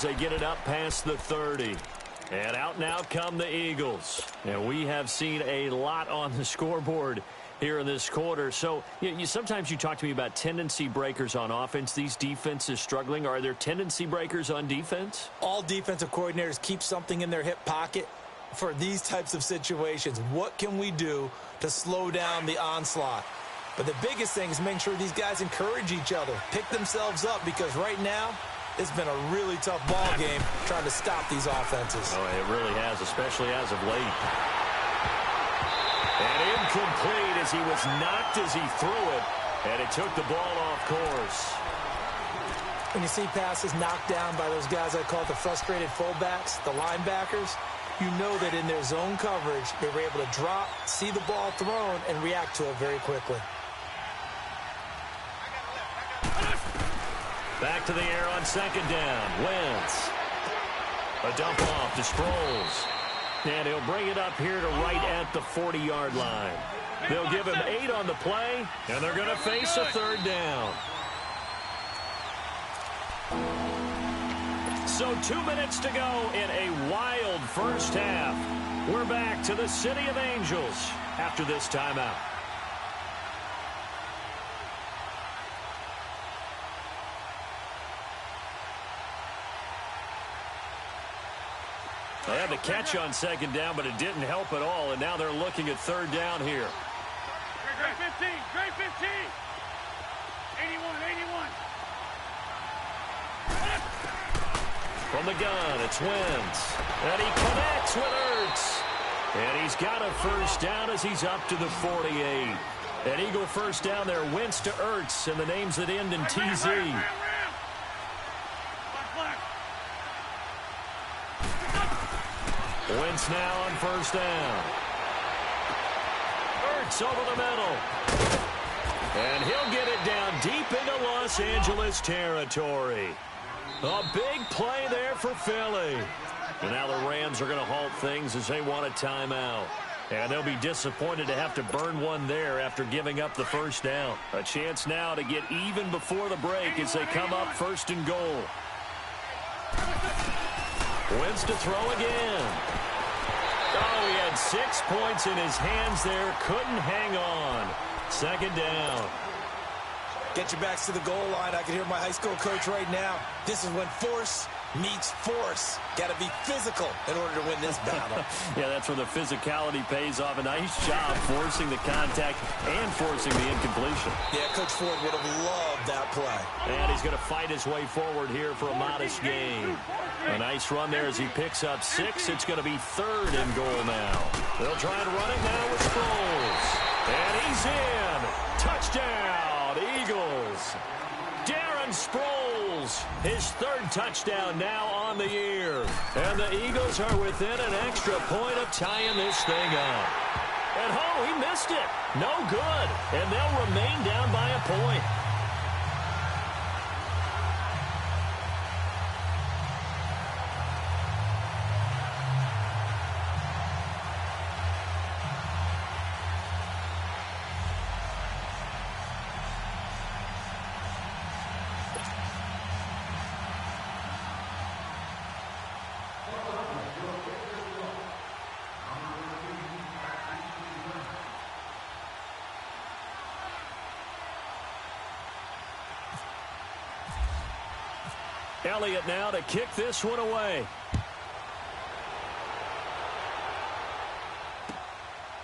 they get it up past the 30. And out now come the Eagles. And we have seen a lot on the scoreboard here in this quarter. So sometimes you talk to me about tendency breakers on offense. These defenses struggling. Are there tendency breakers on defense? All defensive coordinators keep something in their hip pocket for these types of situations. What can we do to slow down the onslaught? But the biggest thing is making sure these guys encourage each other, pick themselves up, because right now it's been a really tough ball game trying to stop these offenses. Oh, it really has, especially as of late. And incomplete as he was knocked as he threw it, and it took the ball off course. When you see passes knocked down by those guys I call the frustrated fullbacks, the linebackers, you know that in their zone coverage, they were able to drop, see the ball thrown, and react to it very quickly. Back to the air on second down. Wentz. A dump off to Sproles. And he'll bring it up here to right at the 40-yard line. They'll give him 8 on the play, and they're going to face a third down. So 2 minutes to go in a wild first half. We're back to the City of Angels after this timeout. They had the catch on second down, but it didn't help at all, and now they're looking at third down here. Great 15, great 15. 81, 81. From the gun, it's Wentz. And he connects with Ertz. And he's got a first down as he's up to the 48. An Eagle first down there, Wentz to Ertz, and the names that end in TZ. Wentz now on first down. Ertz over the middle. And he'll get it down deep into Los Angeles territory. A big play there for Philly. And now the Rams are going to halt things as they want a timeout. And they'll be disappointed to have to burn one there after giving up the first down. A chance now to get even before the break as they come up first and goal. Wentz to throw again. Oh, he had 6 points in his hands there. Couldn't hang on. Second down. Get your backs to the goal line. I can hear my high school coach right now. This is when force meets force. Got to be physical in order to win this battle. Yeah, that's where the physicality pays off. A nice job forcing the contact and forcing the incompletion. Yeah, Coach Ford would have loved that play. And he's going to fight his way forward here for a modest gain. A nice run there as he picks up 6. It's going to be third and goal now. They'll try and run it now with Sproles. And he's in. Touchdown, Eagles. Darren Sproles, his third touchdown now on the year. And the Eagles are within an extra point of tying this thing up. And he missed it. No good. And they'll remain down by a point. Elliott now to kick this one away.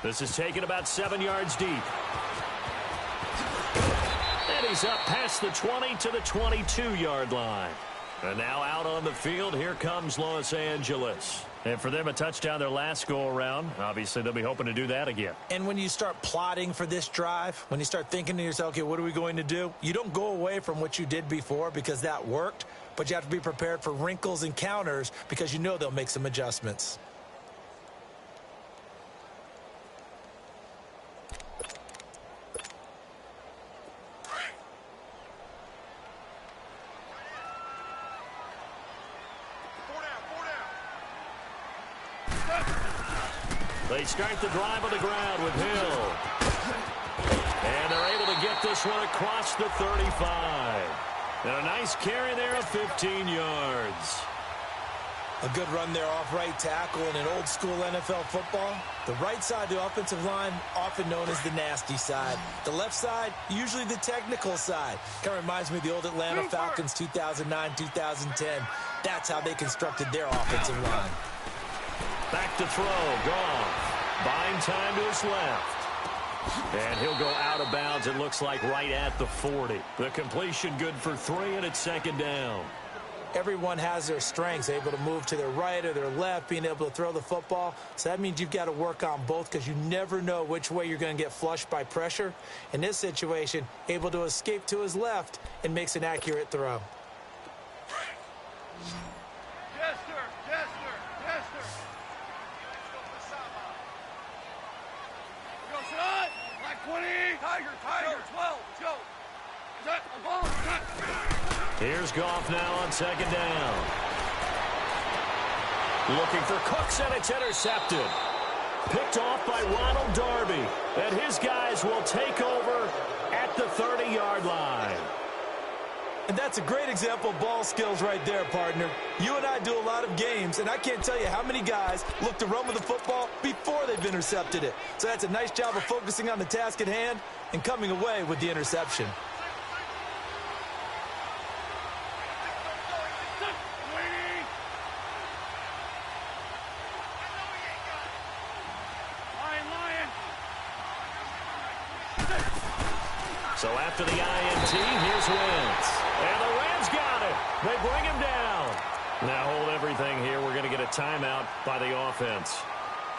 This is taken about 7 yards deep. And he's up past the 20 to the 22-yard line. And now out on the field, here comes Los Angeles. And for them, a touchdown their last go-around. Obviously, they'll be hoping to do that again. And when you start plotting for this drive, when you start thinking to yourself, okay, what are we going to do? You don't go away from what you did before because that worked, but you have to be prepared for wrinkles and counters because you know they'll make some adjustments. They start the drive on the ground with Hill. And they're able to get this one across the 35. And a nice carry there of 15 yards. A good run there off right tackle in an old-school NFL football. The right side of the offensive line, often known as the nasty side. The left side, usually the technical side. Kind of reminds me of the old Atlanta Falcons 2009-2010. That's how they constructed their offensive line. Back to throw, Goff. Buying time to his left. And he'll go out of bounds, it looks like, right at the 40. The completion good for 3, and it's second down. Everyone has their strengths, able to move to their right or their left, being able to throw the football. So that means you've got to work on both because you never know which way you're going to get flushed by pressure. In this situation, able to escape to his left and makes an accurate throw. Yes, sir. Yes, sir. Yes, sir. Go, son. Black 20. Tiger. 12. Go. Is that a ball? Here's Goff now on second down. Looking for Cooks, and it's intercepted. Picked off by Ronald Darby. And his guys will take over at the 30-yard line. And that's a great example of ball skills right there, partner. You and I do a lot of games, and I can't tell you how many guys look to run with the football before they've intercepted it. So that's a nice job of focusing on the task at hand and coming away with the interception. So after the INT, here's Wentz. And the Rams got it. They bring him down. Now hold everything here. We're going to get a timeout by the offense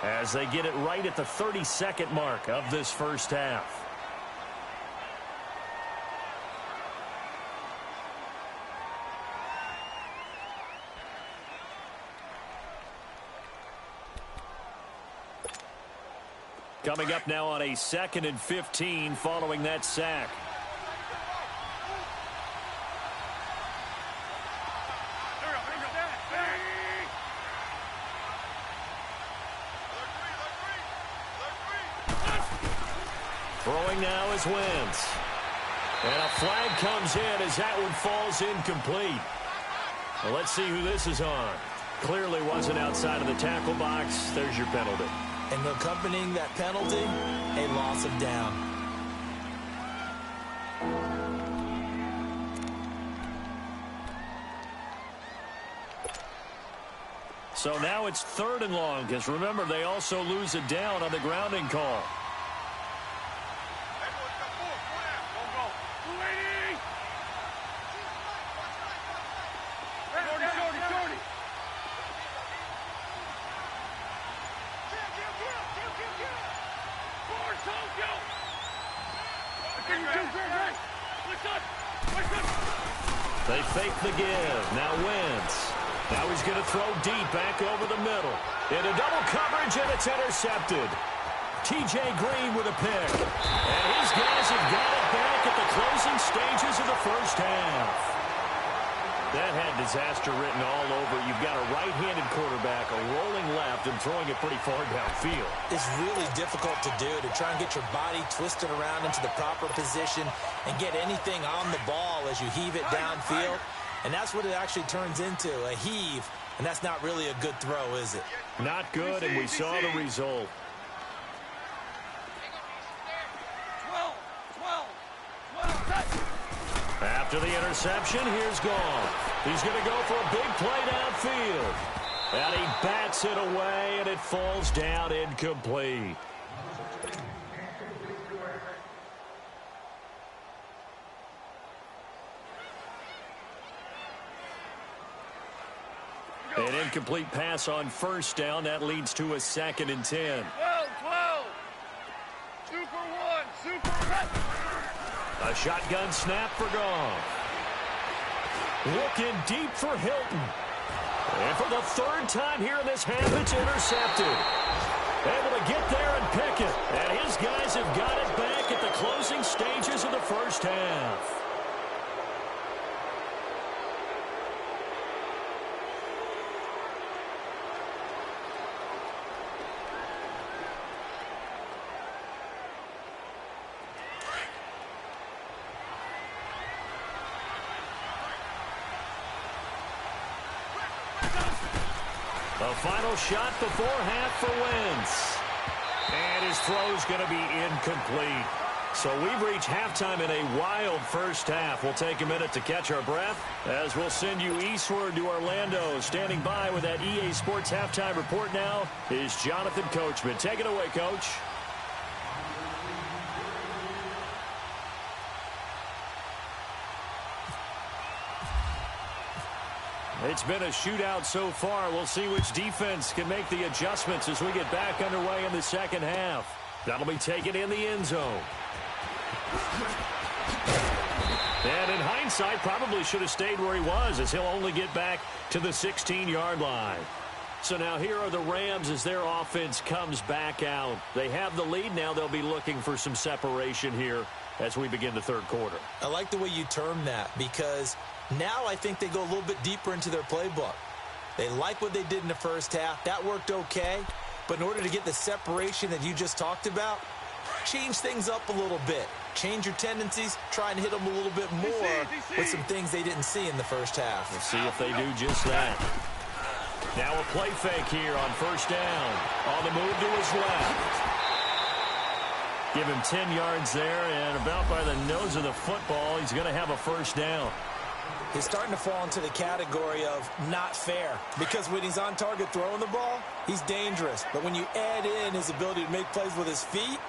as they get it right at the 30-second mark of this first half. Coming up now on a 2nd and 15 following that sack. Throwing now is Wentz. And a flag comes in as that one falls incomplete. Well, let's see who this is on. Clearly wasn't outside of the tackle box. There's your penalty. And accompanying that penalty, a loss of down. So now it's 3rd and long, because remember, they also lose a down on the grounding call. They fake the give. Now Wentz. Now he's going to throw deep back over the middle. Into double coverage, and it's intercepted. T.J. Green with a pick. And his guys have got it back at the closing stages of the first half. That had disaster written all over. You've got a right-handed quarterback, a rolling left, and throwing it pretty far downfield. It's really difficult to do, to try and get your body twisted around into the proper position and get anything on the ball as you heave it downfield. And that's what it actually turns into, a heave. And that's not really a good throw, is it? Not good, and we saw the result. 12. After the interception, here's Goff. He's going to go for a big play downfield. And he bats it away, and it falls down incomplete. An incomplete pass on first down. That leads to a 2nd and 10. 12. Super 1. Super 1. A shotgun snap for Goff. Looking deep for Hilton. And for the 3rd time here in this half, it's intercepted. Able to get there and pick it. And his guys have got it back at the closing stages of the first half. A final shot before half for Wentz. And his throw's going to be incomplete. So we've reached halftime in a wild first half. We'll take a minute to catch our breath as we'll send you eastward to Orlando. Standing by with that EA Sports halftime report now is Jonathan Coachman. Take it away, Coach. It's been a shootout so far. We'll see which defense can make the adjustments as we get back underway in the second half. That'll be taken in the end zone. And in hindsight, probably should have stayed where he was, as he'll only get back to the 16-yard line. So now here are the Rams as their offense comes back out. They have the lead. Now they'll be looking for some separation here as we begin the third quarter. I like the way you term that, because now I think they go a little bit deeper into their playbook. They like what they did in the first half. That worked okay. But in order to get the separation that you just talked about, change things up a little bit. Change your tendencies. Try and hit them a little bit more with some things they didn't see in the first half. We'll see if they do just that. Now a play fake here on first down. On the move to his left. Give him 10 yards there, and about by the nose of the football, he's going to have a first down. He's starting to fall into the category of not fair, because when he's on target throwing the ball, he's dangerous. But when you add in his ability to make plays with his feet,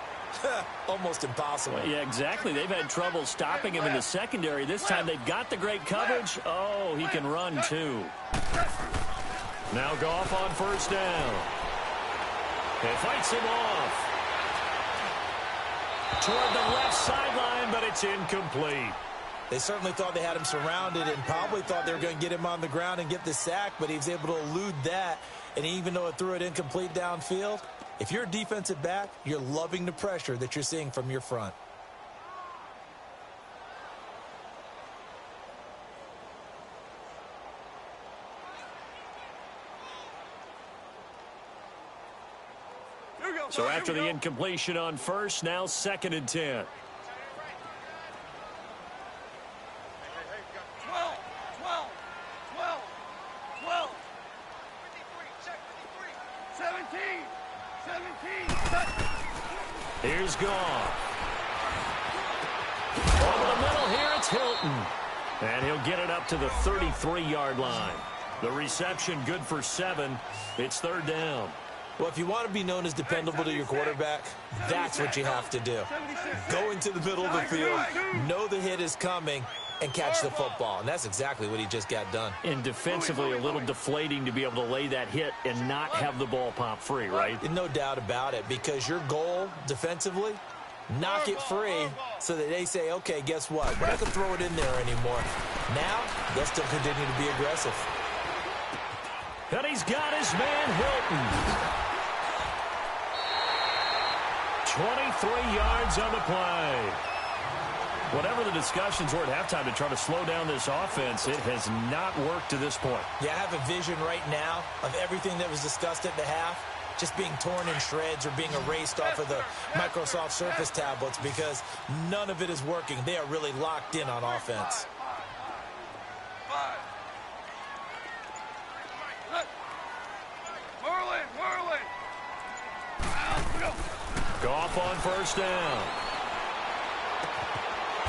almost impossible. Well, yeah, exactly. They've had trouble stopping him in the secondary. This time they've got the great coverage. Oh, he can run too. Now Goff on first down. It fights him off. Toward the left sideline, but it's incomplete. They certainly thought they had him surrounded and probably thought they were going to get him on the ground and get the sack, but he was able to elude that. And even though it threw it incomplete downfield, if you're a defensive back, you're loving the pressure that you're seeing from your front. So after the incompletion on first, now 2nd and 10. 17. Here's Goff. Over the middle here, it's Hilton. And he'll get it up to the 33-yard line. The reception good for 7. It's 3rd down. Well, if you want to be known as dependable to your quarterback, that's what you have to do. Go into the middle of the field, know the hit is coming, and catch the football. And that's exactly what he just got done. And defensively, a little deflating to be able to lay that hit and not have the ball pop free, right? No doubt about it, because your goal defensively, knock it free so that they say, okay, guess what? We're not going to throw it in there anymore. Now, they'll still continue to be aggressive. And he's got his man, Hilton. 23 yards on the play. Whatever the discussions were at halftime to try to slow down this offense, it has not worked to this point. Yeah, I have a vision right now of everything that was discussed at the half just being torn in shreds or being erased off of the Microsoft Surface tablets, because none of it is working. They are really locked in on offense. Goff on first down.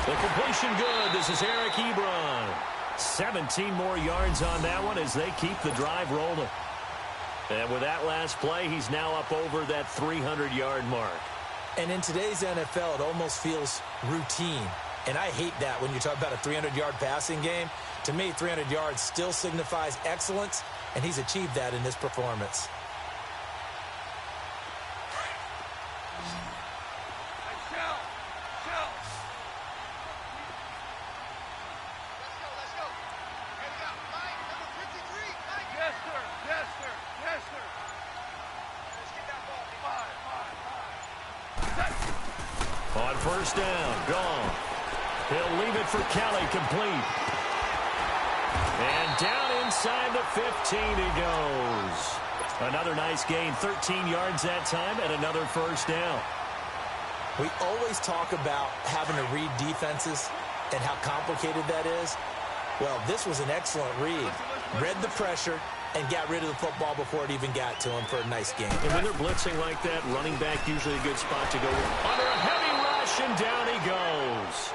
The completion good. This is Eric Ebron. 17 more yards on that one as they keep the drive rolling. And with that last play, he's now up over that 300-yard mark. And in today's NFL, it almost feels routine. And I hate that when you talk about a 300-yard passing game. To me, 300 yards still signifies excellence, and he's achieved that in this performance. On first down, gone. He'll leave it for Kelly, complete. And down inside the 15 he goes. Another nice gain, 13 yards that time, and another first down. We always talk about having to read defenses and how complicated that is. Well, this was an excellent read. Read the pressure, and got rid of the football before it even got to him for a nice game. And when they're blitzing like that, running back usually a good spot to go under a heavy rush, and down he goes.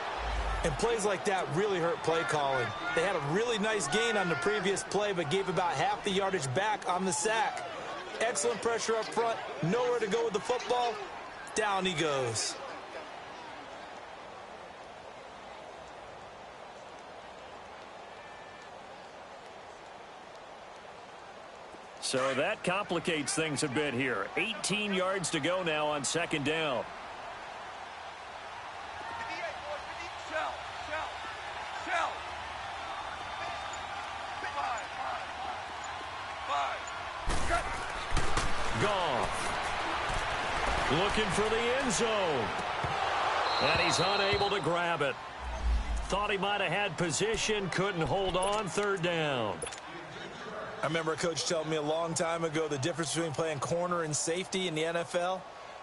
And plays like that really hurt play calling. They had a really nice gain on the previous play, but gave about half the yardage back on the sack. Excellent pressure up front, nowhere to go with the football. Down he goes. So that complicates things a bit here. 18 yards to go now on second down. Goff looking for the end zone. And he's unable to grab it. Thought he might have had position, couldn't hold on, third down. I remember a coach telling me a long time ago the difference between playing corner and safety in the NFL.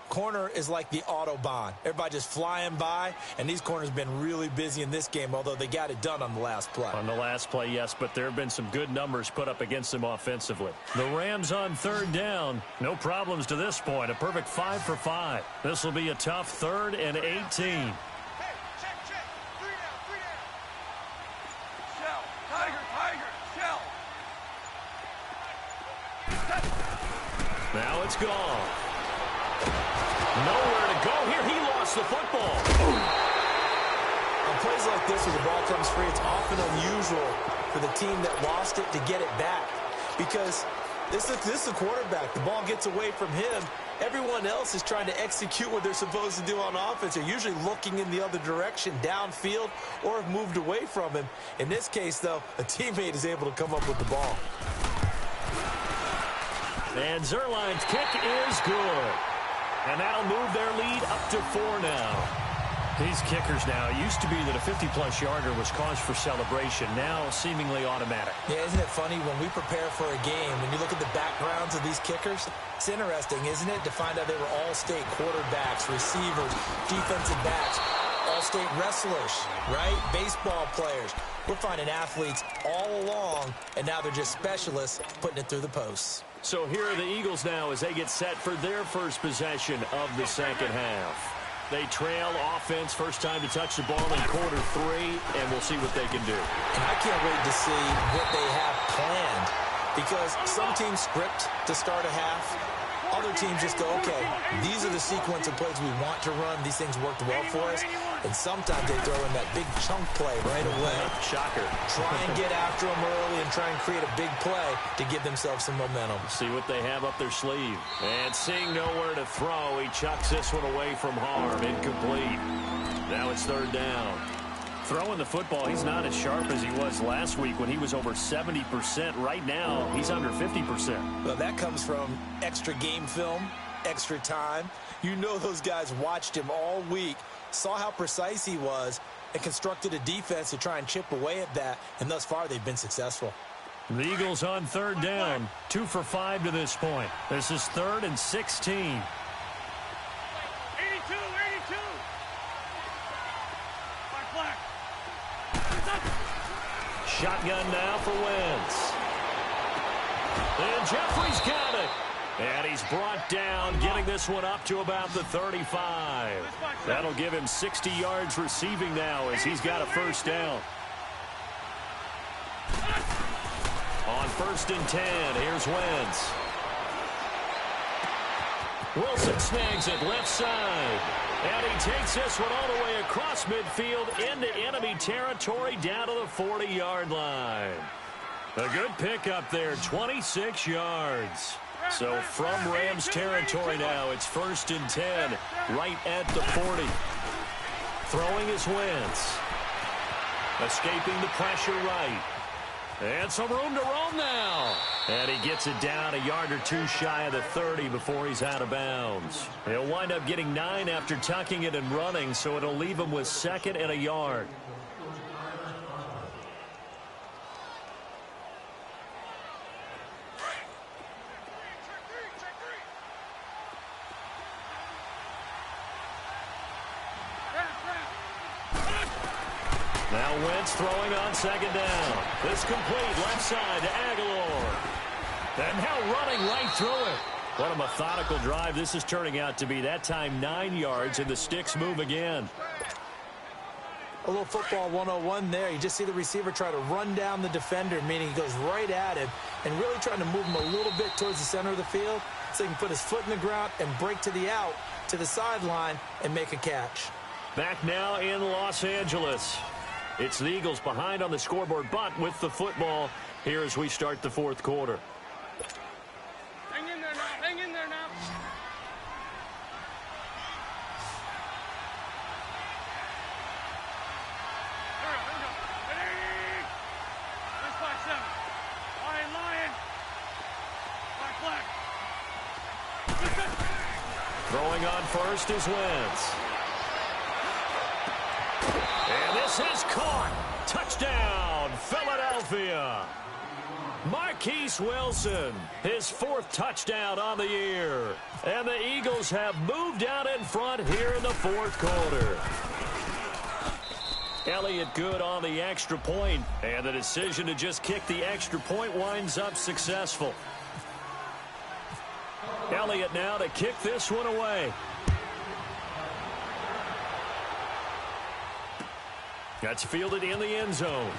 Corner is like the Autobahn. Everybody just flying by, and these corners have been really busy in this game, although they got it done on the last play. On the last play, yes, but there have been some good numbers put up against them offensively. The Rams on third down. No problems to this point. A perfect 5 for 5. This will be a tough 3rd and 18. Now it's gone. Nowhere to go here. He lost the football. On plays like this, where the ball comes free, it's often unusual for the team that lost it to get it back. Because this is the quarterback. The ball gets away from him. Everyone else is trying to execute what they're supposed to do on offense. They're usually looking in the other direction, downfield, or have moved away from him. In this case, though, a teammate is able to come up with the ball. And Zerline's kick is good. And that'll move their lead up to 4 now. These kickers now, it used to be that a 50-plus yarder was cause for celebration. Now seemingly automatic. Yeah, isn't it funny when we prepare for a game, when you look at the backgrounds of these kickers, it's interesting, isn't it, to find out they were all-state quarterbacks, receivers, defensive backs, all-state wrestlers, right? Baseball players. We're finding athletes all along, and now they're just specialists putting it through the posts. So here are the Eagles now as they get set for their first possession of the second half. They trail offense, first time to touch the ball in quarter 3, and we'll see what they can do. And I can't wait to see what they have planned, because some teams script to start a half. Other teams just go, okay, these are the sequence of plays we want to run. These things worked well for us. And sometimes they throw in that big chunk play right away. Shocker. Try and get after them early and try and create a big play to give themselves some momentum. See what they have up their sleeve. And seeing nowhere to throw, he chucks this one away from harm. Incomplete. Now it's third down. Throwing the football, he's not as sharp as he was last week when he was over 70%. Right now, he's under 50%. Well, that comes from extra game film, extra time. You know those guys watched him all week, saw how precise he was, and constructed a defense to try and chip away at that, and thus far they've been successful. The Eagles on third down, 2 for 5 to this point. This is 3rd and 16. Shotgun now for Wentz. And Jeffrey's got it. And he's brought down, getting this one up to about the 35. That'll give him 60 yards receiving now as he's got a first down. On 1st and 10, here's Wentz. Wilson snags it left side. And he takes this one all the way across midfield into enemy territory down to the 40-yard line. A good pickup there, 26 yards. So from Rams territory now, it's 1st and 10, right at the 40. Throwing is Wentz. Escaping the pressure right. And some room to roam now. And he gets it down a yard or 2 shy of the 30 before he's out of bounds. He'll wind up getting 9 after tucking it and running, so it'll leave him with 2nd and a yard. Now Wentz throwing on 2nd down. This complete left side to Aguilar. And now running right through it. What a methodical drive this is turning out to be. That time 9 yards, and the sticks move again. A little football 101 there. You just see the receiver try to run down the defender, meaning he goes right at him and really trying to move him a little bit towards the center of the field so he can put his foot in the ground and break to the out, to the sideline, and make a catch. Back now in Los Angeles. It's the Eagles behind on the scoreboard, but with the football here as we start the fourth quarter. Hang in there now. Hang in there now. Throwing on first is Wentz. And this is caught. Touchdown, Philadelphia. Marquise Wilson, his 4th touchdown on the year. And the Eagles have moved out in front here in the fourth quarter. Elliott good on the extra point, and the decision to just kick the extra point winds up successful. Elliott now to kick this one away. That's fielded in the end zone.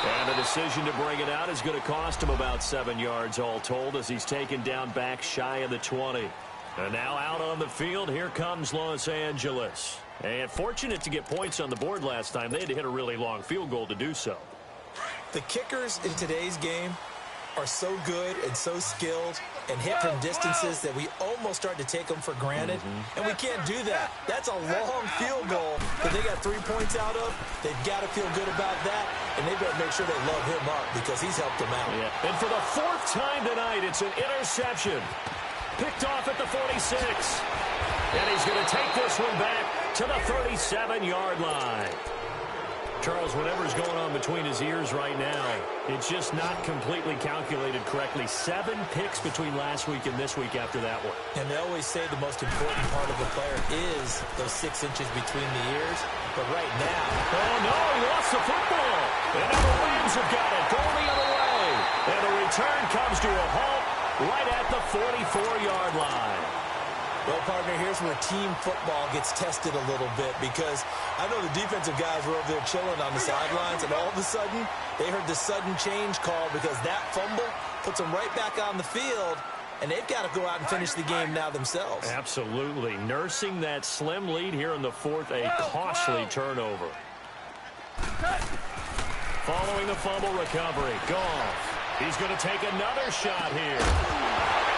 And the decision to bring it out is going to cost him about 7 yards all told as he's taken down back shy of the 20. And now out on the field, here comes Los Angeles. And fortunate to get points on the board last time. They had to hit a really long field goal to do so. The kickers in today's game are so good and so skilled and hit from distances that we almost start to take them for granted. And we can't do that. That's a long field goal that they got 3 points out of. They've got to feel good about that, and they better make sure they love him up because he's helped them out. Yeah. And for the 4th time tonight, it's an interception. Picked off at the 46. And he's going to take this one back to the 37-yard line. Charles, whatever's going on between his ears right now, it's just not completely calculated correctly. 7 picks between last week and this week after that one. And they always say the most important part of a player is those 6 inches between the ears. But right now... Oh, no, he lost the football. And now the Rams have got it going the other way. And the return comes to a halt right at the 44-yard line. Well, partner, here's where team football gets tested a little bit because I know the defensive guys were over there chilling on the sidelines, and all of a sudden, they heard the sudden change call because that fumble puts them right back on the field, and they've got to go out and finish the game now themselves. Absolutely. Nursing that slim lead here in the fourth, a costly turnover. Following the fumble recovery, Goff. He's going to take another shot here.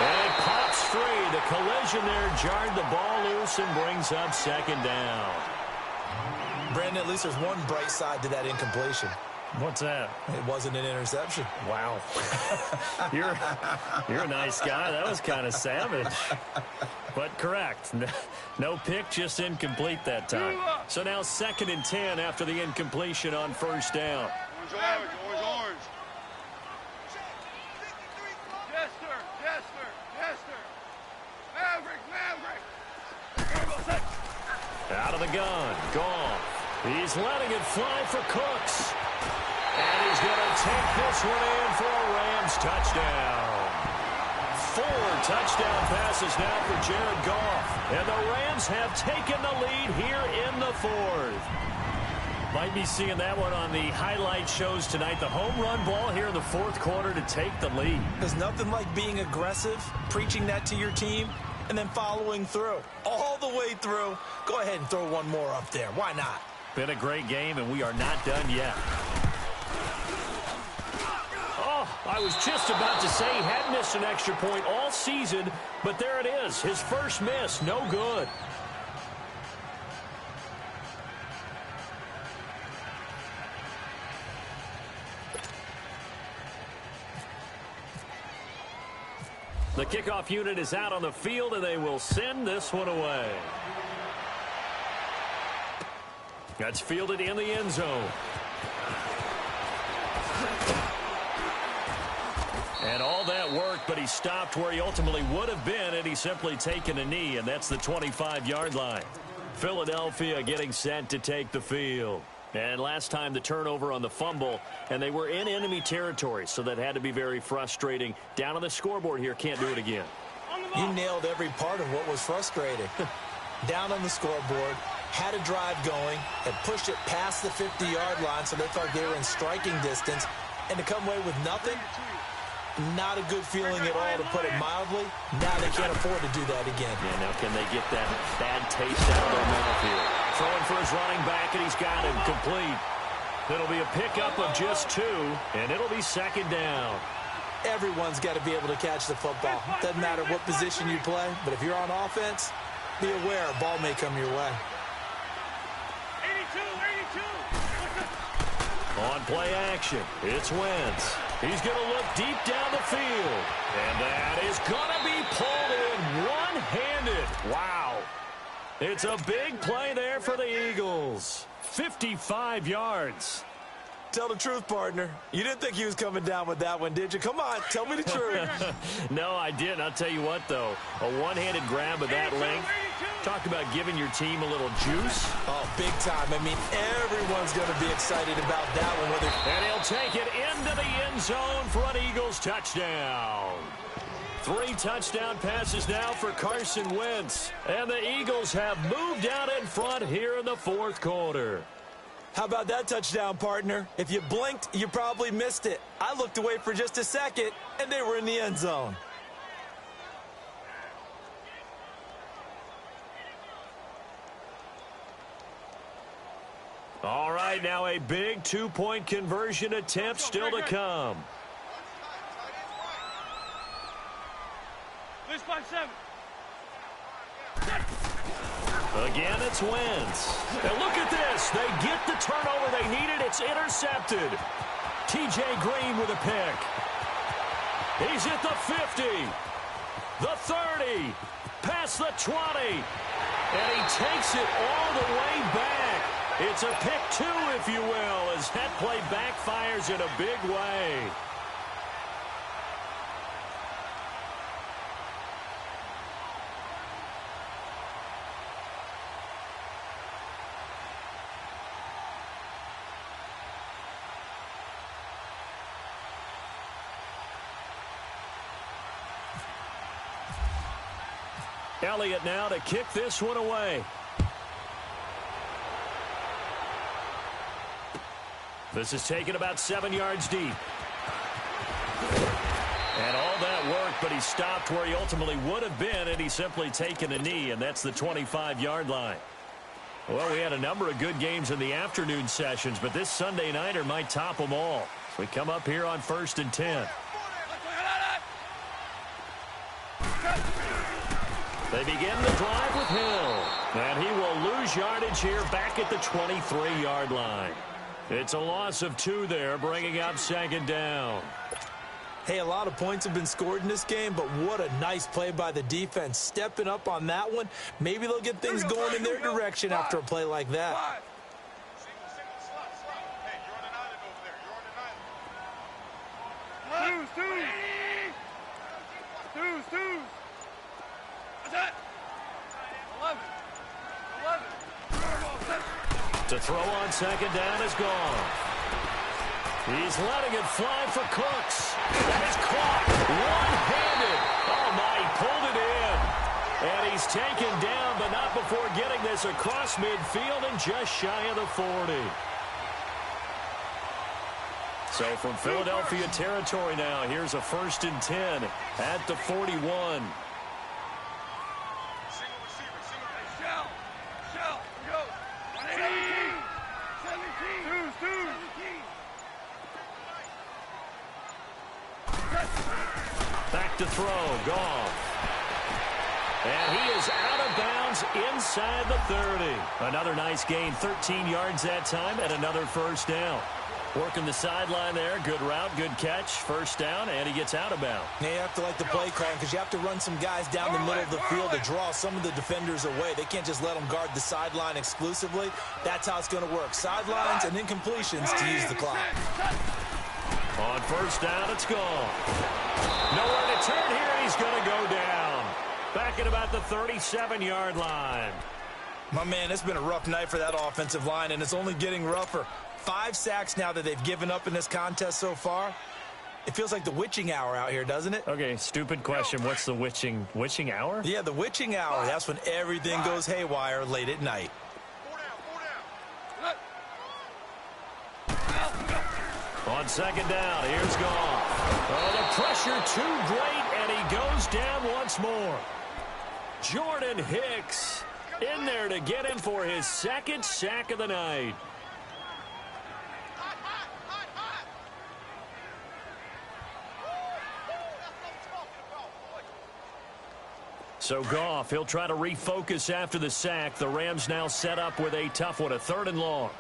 And it pops free. The collision there jarred the ball loose and brings up 2nd down. Brandon, at least there's one bright side to that incompletion. What's that? It wasn't an interception. Wow. You're a nice guy. That was kind of savage. But correct. No pick, just incomplete that time. So now 2nd and 10 after the incompletion on 1st down. Orange. Maverick. Out of the gun. Goff. He's letting it fly for Cooks. And he's going to take this one in for a Rams touchdown. 4 touchdown passes now for Jared Goff. And the Rams have taken the lead here in the 4th. Might be seeing that one on the highlight shows tonight. The home run ball here in the 4th quarter to take the lead. There's nothing like being aggressive, preaching that to your team, and then following through. All the way through. Go ahead and throw one more up there. Why not? Been a great game, and we are not done yet. Oh, I was just about to say he had missed an extra point all season, but there it is. His first miss, no good. The kickoff unit is out on the field, and they will send this one away. That's fielded in the end zone. And all that work, but he stopped where he ultimately would have been had he simply taken a knee, and that's the 25-yard line. Philadelphia getting set to take the field. And last time the turnover on the fumble, and they were in enemy territory, so that had to be very frustrating. Down on the scoreboard here, can't do it again. You nailed every part of what was frustrating. Down on the scoreboard, had a drive going, had pushed it past the 50-yard line so they thought they were in striking distance, and to come away with nothing, not a good feeling at all, to put it mildly. Now they can't afford to do that again. Yeah, now can they get that bad taste out of their mouth here? Throwing for his running back, and he's got him complete. It'll be a pickup of just 2, and it'll be second down. Everyone's got to be able to catch the football. Doesn't matter what position you play, but if you're on offense, be aware a ball may come your way. 82. On play action, it's Wentz. He's going to look deep down the field. And that is going to be pulled in one-handed. Wow. It's a big play there for the Eagles. 55 yards. Tell the truth, partner. You didn't think he was coming down with that one, did you? Come on, tell me the truth. No, I didn't. I'll tell you what, though. A one-handed grab of that length. Talk about giving your team a little juice. Oh, big time. I mean, everyone's going to be excited about that one. And he'll take it into the end zone for an Eagles touchdown. 3 touchdown passes now for Carson Wentz. And the Eagles have moved out in front here in the fourth quarter. How about that touchdown, partner? If you blinked, you probably missed it. I looked away for just a second, and they were in the end zone. All right, now a big 2-point conversion attempt still to come. This 5-7. Again, it's Wentz. And look at this. They get the turnover they needed. It's intercepted. T.J. Green with a pick. He's at the 50, the 30, past the 20. And he takes it all the way back. It's a pick 2, if you will, as that play backfires in a big way. Elliott now to kick this one away. This is taken about 7 yards deep. And all that work, but he stopped where he ultimately would have been, and he's simply taken a knee, and that's the 25-yard line. Well, we had a number of good games in the afternoon sessions, but this Sunday nighter might top them all. So we come up here on 1st and 10. They begin the drive with Hill. And he will lose yardage here back at the 23-yard line. It's a loss of 2 there, bringing up second down. Hey, a lot of points have been scored in this game, but what a nice play by the defense. Stepping up on that one. Maybe they'll get things going in their direction after a play like that. To throw on second down is gone. He's letting it fly for Cooks. That is caught one-handed. Oh, my, he pulled it in. And he's taken down, but not before getting this across midfield and just shy of the 40. So from Philadelphia territory now, here's a 1st and 10 at the 41. Back to throw, Goff. And he is out of bounds inside the 30. Another nice gain, 13 yards that time, and another first down. Working the sideline there, good route, good catch, first down, and he gets out of bounds. Now you have to like the play calling because you have to run some guys down the middle of the field to draw some of the defenders away. They can't just let them guard the sideline exclusively. That's how it's going to work. Sidelines and then completions to use the clock. On first down, it's gone. Nowhere to turn here. He's going to go down. Back at about the 37-yard line. My man, it's been a rough night for that offensive line, and it's only getting rougher. 5 sacks now that they've given up in this contest so far. It feels like the witching hour out here, doesn't it? Okay, stupid question. What's the witching hour? Yeah, the witching hour. That's when everything goes haywire late at night. 4 down. On second down, here's Goff. Oh, the pressure too great, and he goes down once more. Jordan Hicks in there to get him for his second sack of the night. So Goff, he'll try to refocus after the sack. The Rams now set up with a tough one, a 3rd and long.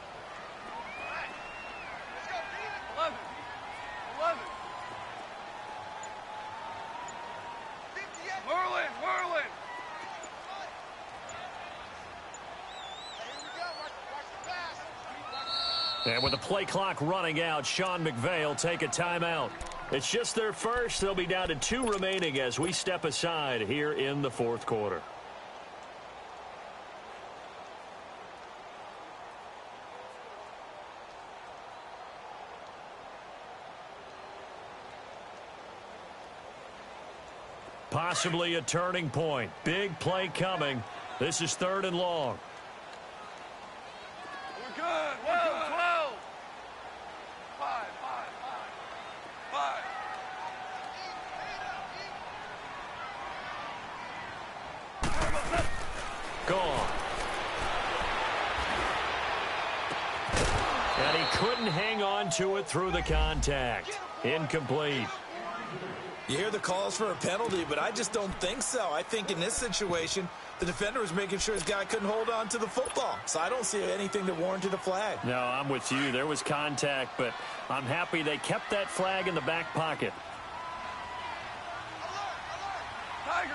11. Whirling. And with the play clock running out, Sean McVay will take a timeout. It's just their first. They'll be down to 2 remaining as we step aside here in the 4th quarter. Possibly a turning point. Big play coming. This is 3rd and long. We're good. 12. 5. Gone. And he couldn't hang on to it through the contact. Incomplete. You hear the calls for a penalty, but I just don't think so. I think in this situation, the defender was making sure his guy couldn't hold on to the football. So I don't see anything that warranted a flag. No, I'm with you. There was contact, but I'm happy they kept that flag in the back pocket. Tiger.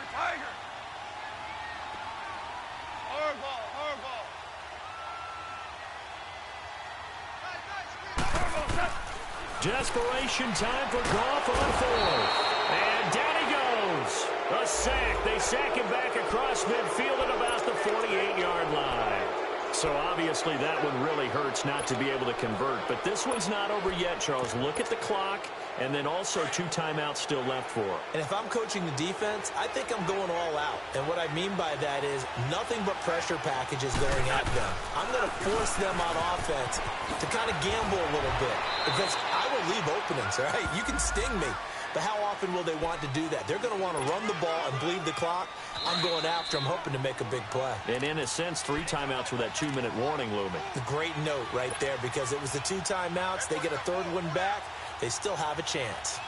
Desperation time for Goff on 4th. And down he goes. A sack. They sack him back across midfield at about the 48-yard line. So obviously that one really hurts not to be able to convert. But this one's not over yet, Charles. Look at the clock, and then also 2 timeouts still left for him. And if I'm coaching the defense, I think I'm going all out. And what I mean by that is nothing but pressure packages going at them. I'm going to force them on offense to kind of gamble a little bit because I will leave openings, all right? You can sting me. But how often will they want to do that? They're going to want to run the ball and bleed the clock. I'm going after them, hoping to make a big play. And in a sense, 3 timeouts with that 2-minute warning looming. A great note right there because it was the 2 timeouts. They get a 3rd one back. They still have a chance.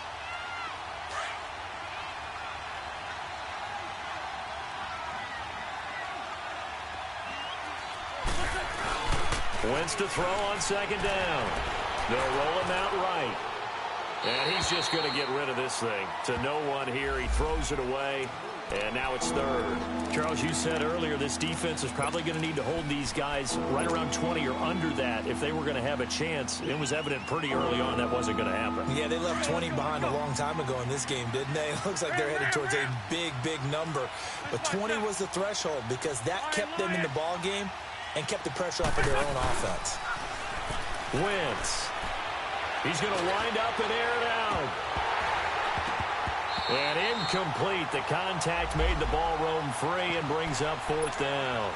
Wentz to throw on second down. They'll roll him out right. And he's just going to get rid of this thing. To no one here. He throws it away. And now it's 3rd. Charles, you said earlier this defense is probably going to need to hold these guys right around 20 or under that if they were going to have a chance. It was evident pretty early on that wasn't going to happen. Yeah, they left 20 behind a long time ago in this game, didn't they? It looks like they're headed towards a big, big number. But 20 was the threshold because that kept them in the ball game and kept the pressure off of their own offense. Wentz. He's going to wind up and air it out. And incomplete. The contact made the ball roam free and brings up 4th down.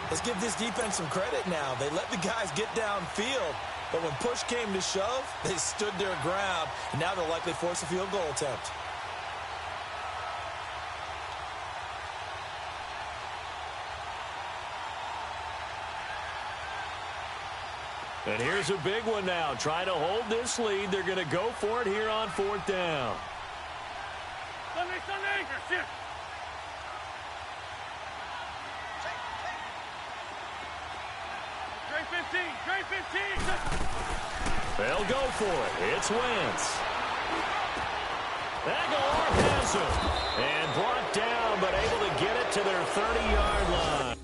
Let's give this defense some credit now. They let the guys get downfield, but when push came to shove, they stood their ground, and now they'll likely force a field goal attempt. And here's a big one now. Trying to hold this lead. They're going to go for it here on 4th down. Sunday. Shift. Trey 15. They'll go for it. It's Wentz. Aguilar has him. And brought down, but able to get it to their 30-yard line.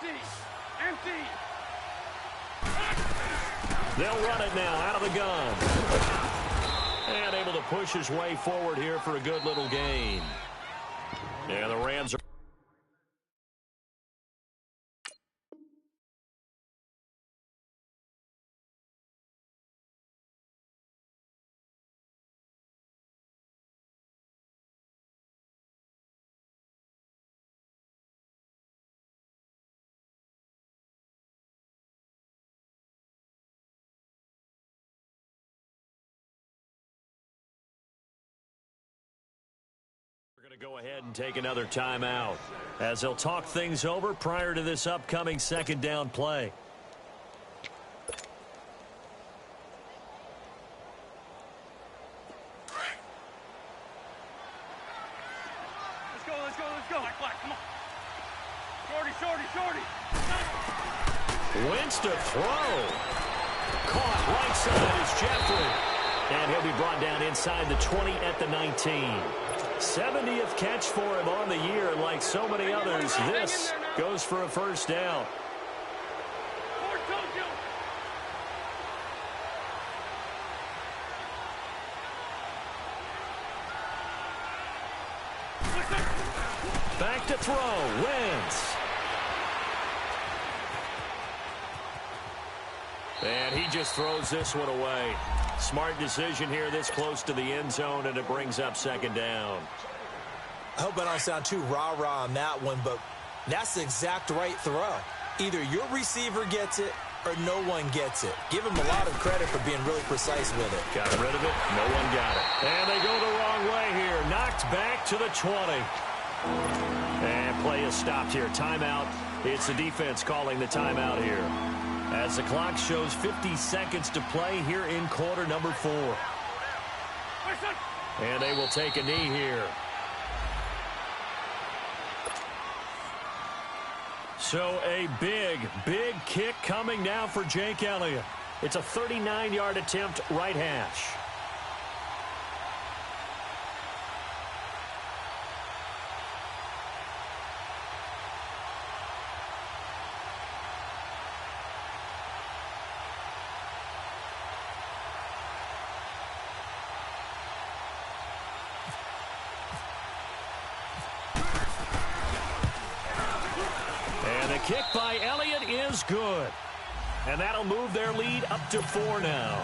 Empty. Empty. They'll run it now out of the gun. And able to push his way forward here for a good little gain. And the Rams are... We're going to go ahead and take another timeout as they'll talk things over prior to this upcoming second down play. Let's go, let's go, let's go. Black, come on. Shorty. Wentz to throw. Caught right side is Jeffrey. And he'll be brought down inside the 20 at the 19. 70th catch for him on the year, and like so many others, this goes for a first down. Back to throw, Wentz. And he just throws this one away. Smart decision here this close to the end zone, and it brings up second down. I hope I don't sound too rah-rah on that one, but that's the exact right throw. Either your receiver gets it or no one gets it. Give him a lot of credit for being really precise with it. Got rid of it. No one got it. And they go the wrong way here. Knocked back to the 20. And play is stopped here. Timeout. It's the defense calling the timeout here, as the clock shows 50 seconds to play here in quarter number 4. And they will take a knee here. So a big kick coming now for Jake Elliott. It's a 39-yard attempt, right hash. Kick by Elliott is good. And that'll move their lead up to 4 now.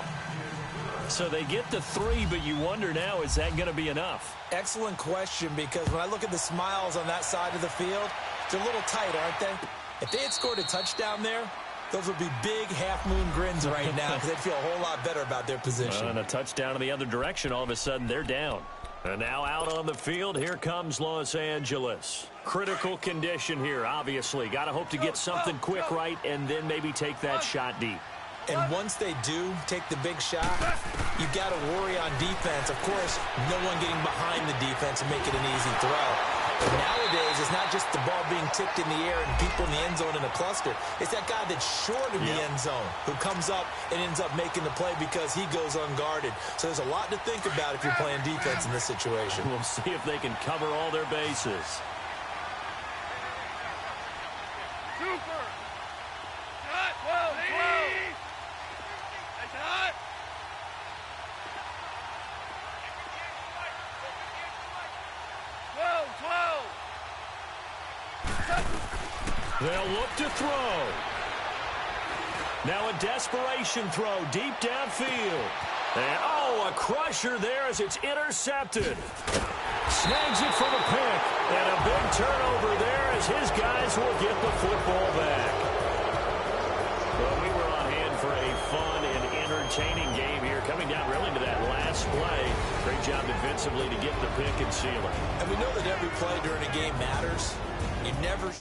So they get to 3, but you wonder now, is that going to be enough? Excellent question, because when I look at the smiles on that side of the field, they're a little tight, aren't they? If they had scored a touchdown there, those would be big half-moon grins right now, because they'd feel a whole lot better about their position. And a touchdown in the other direction, all of a sudden they're down. And now out on the field, here comes Los Angeles. Critical condition here, obviously. Got to hope to get something quick right and then maybe take that shot deep. And once they do take the big shot, you got to worry on defense. Of course, no one getting behind the defense and make it an easy throw. But nowadays, it's not just the ball being tipped in the air and people in the end zone in a cluster. It's that guy that's short of the end zone who comes up and ends up making the play because he goes unguarded. So there's a lot to think about if you're playing defense in this situation. We'll see if they can cover all their bases. Super. Hot. 12. That's hot. They'll look to throw. Now a desperation throw deep downfield. And, a crusher there as it's intercepted. Snags it for the pick. And a big turnover there as his guys will get the football back. Well, we were on hand for a fun and entertaining game here, coming down really to that last play. Great job defensively to get the pick and seal it. And we know that every play during a game matters. You never...